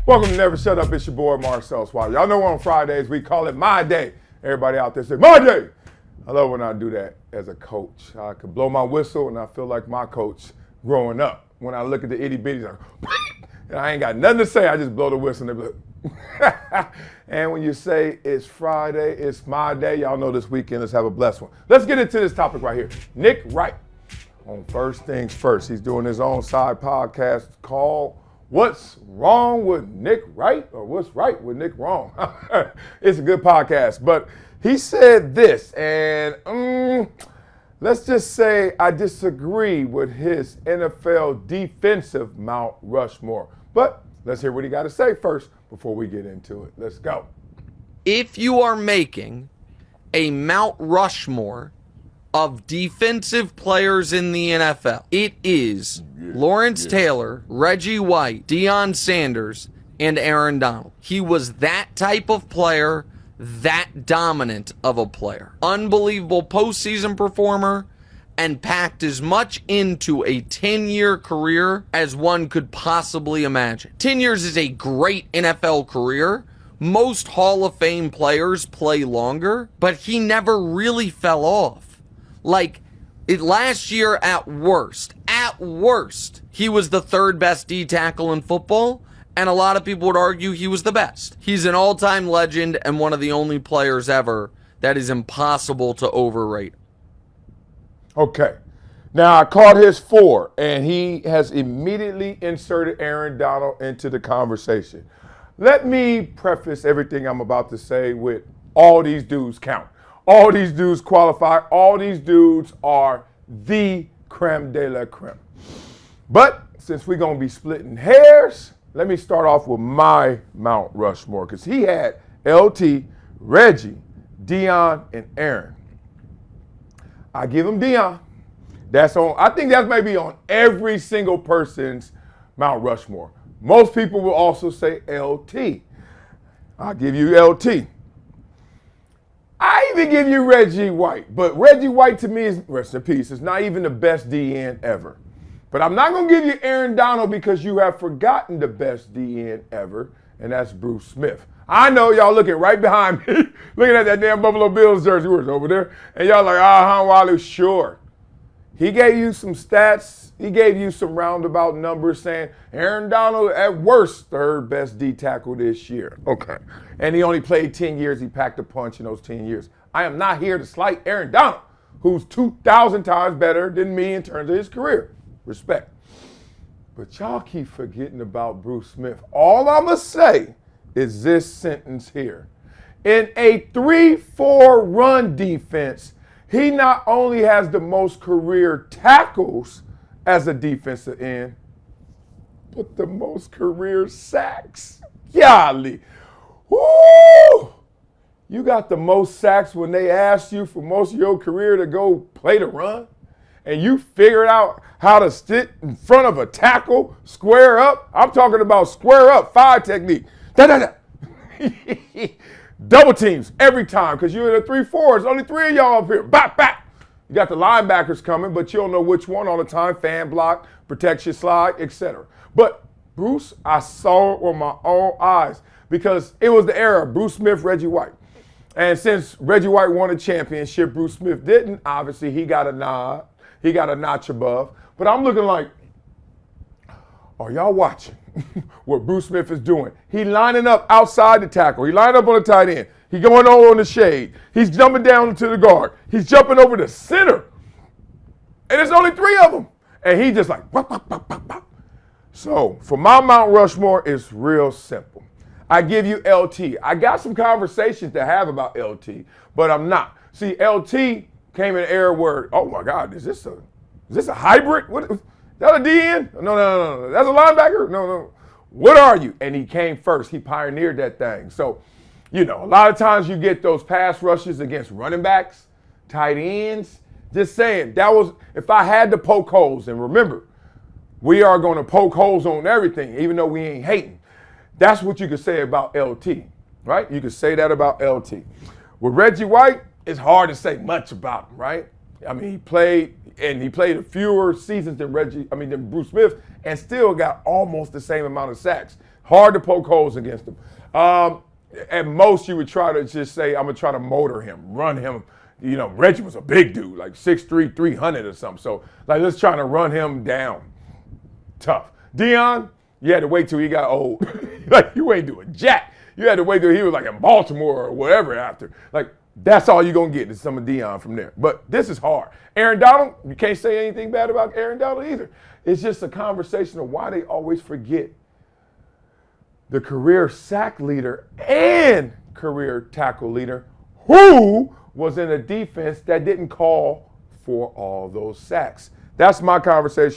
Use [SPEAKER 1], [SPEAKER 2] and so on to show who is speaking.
[SPEAKER 1] Welcome to Never Shut Up. It's your boy, Marcellus Wiley. Y'all know on Fridays we call it My Day. Everybody out there say, My Day. I love when I do that as a coach. I could blow my whistle and I feel like my coach growing up. When I look at the itty bitties, like, and I ain't got nothing to say, I just blow the whistle and they be like, and when you say it's Friday, it's my day, y'all know this weekend, let's have a blessed one. Let's get into this topic right here. Nick Wright, on First Things First, he's doing his own side podcast called What's Wrong with Nick Wright? Or What's Right with Nick Wrong? It's a good podcast, but he said this, and let's just say I disagree with his NFL defensive Mount Rushmore. But let's hear what he got to say first before we get into it. Let's go.
[SPEAKER 2] If you are making a Mount Rushmore of defensive players in the NFL, it is Lawrence Taylor, Reggie White, Deion Sanders, and Aaron Donald. He was that type of player, that dominant of a player. Unbelievable postseason performer, and packed as much into a 10-year career as one could possibly imagine. 10 years is a great NFL career. Most Hall of Fame players play longer, but he never really fell off. Last year at worst, he was the third best D tackle in football, and a lot of people would argue he was the best. He's an all-time legend and one of the only players ever that is impossible to overrate.
[SPEAKER 1] Okay. Now, I caught his 4, and he has immediately inserted Aaron Donald into the conversation. Let me preface everything I'm about to say with all these dudes count. All these dudes qualify. All these dudes are the creme de la creme. But since we're going to be splitting hairs, let me start off with my Mount Rushmore, because he had LT, Reggie, Deion, and Aaron. I give him Deion. I think that's maybe on every single person's Mount Rushmore. Most people will also say LT. I'll give you LT. I even give you Reggie White, but Reggie White to me is, rest in peace, is not even the best DN ever. But I'm not going to give you Aaron Donald because you have forgotten the best DN ever, and that's Bruce Smith. I know y'all looking right behind me, looking at that damn Buffalo Bills jersey where it's over there, and y'all like, Wiley, sure. He gave you some stats. He gave you some roundabout numbers saying Aaron Donald, at worst, third best D tackle this year. Okay. And he only played 10 years. He packed a punch in those 10 years. I am not here to slight Aaron Donald, who's 2,000 times better than me in terms of his career. Respect. But y'all keep forgetting about Bruce Smith. All I'm going to say is this sentence here. In a 3-4 run defense, he not only has the most career tackles as a defensive end, but the most career sacks. Golly. Woo! You got the most sacks when they asked you for most of your career to go play the run, and you figured out how to sit in front of a tackle, square up. I'm talking about square up, 5 technique. Double teams every time because you're in a 3-4. There's only 3 of y'all up here. Bop, bop. You got the linebackers coming, but you don't know which one all the time. Fan block, protection slide, etc. But Bruce, I saw it with my own eyes because it was the era of Bruce Smith, Reggie White. And since Reggie White won a championship, Bruce Smith didn't. Obviously, he got a nod. He got a notch above. But I'm looking like, are y'all watching what Bruce Smith is doing? He lining up outside the tackle. He lined up on the tight end. He going over on the shade. He's jumping down to the guard. He's jumping over the center. And there's only 3 of them. And he just like, wop, wop, wop, wop, wop. So for my Mount Rushmore, it's real simple. I give you LT. I got some conversations to have about LT, but I'm not. See, LT came in an era where, oh my God, is this a hybrid? What? Is that a DN? No. That's a linebacker? No. What are you? And he came first. He pioneered that thing. So, a lot of times you get those pass rushes against running backs, tight ends. Just saying, that was, if I had to poke holes, and remember, we are going to poke holes on everything, even though we ain't hating. That's what you could say about LT, right? You could say that about LT. With Reggie White, it's hard to say much about him, right? I mean, he played a fewer seasons than Bruce Smith, and still got almost the same amount of sacks. Hard to poke holes against him. At most, you would try to just say, I'm going to try to motor him, run him. You know, Reggie was a big dude, like 6'3", 300 or something. So, like, let's try to run him down. Tough. Deion, you had to wait till he got old. Like, you ain't doing jack. You had to wait till he was like in Baltimore or whatever after. Like, that's all you're going to get is some of Deion from there. But this is hard. Aaron Donald, you can't say anything bad about Aaron Donald either. It's just a conversation of why they always forget the career sack leader and career tackle leader who was in a defense that didn't call for all those sacks. That's my conversation.